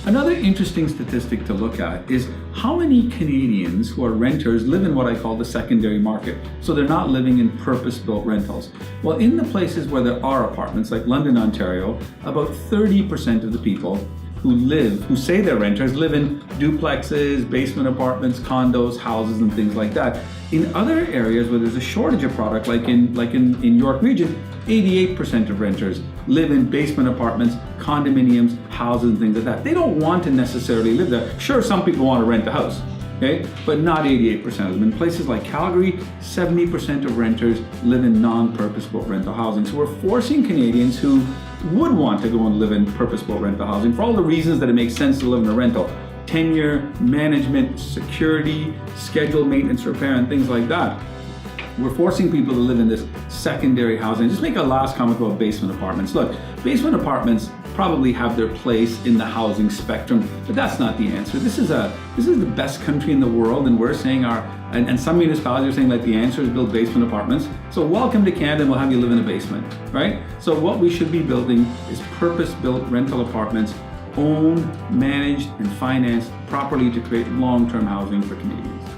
Another interesting statistic to look at is how many Canadians who are renters live in what I call the secondary market. So they're not living in purpose-built rentals. Well, in the places where there are apartments, like London, Ontario, about 30% of the people who say they're renters live in duplexes, basement apartments, condos, houses, and things like that. In other areas where there's a shortage of product, like in York region, 88% of renters live in basement apartments, condominiums, houses, and things like that. They don't want to necessarily live there. Sure, some people want to rent a house, okay, but not 88% of them. In places like Calgary, 70% of renters live in non-purpose-built rental housing. So we're forcing Canadians who would want to go and live in purpose-built rental housing for all the reasons that it makes sense to live in a rental. Tenure, management, security, scheduled maintenance, repair, and things like that. We're forcing people to live in this secondary housing. Just make a last comment about basement apartments. Look, basement apartments probably have their place in the housing spectrum, but that's not the answer. This is the best country in the world, and we're saying and some municipalities are saying like the answer is build basement apartments. So welcome to Canada, and we'll have you live in a basement, right? So what we should be building is purpose-built rental apartments, owned, managed, and financed properly to create long-term housing for Canadians.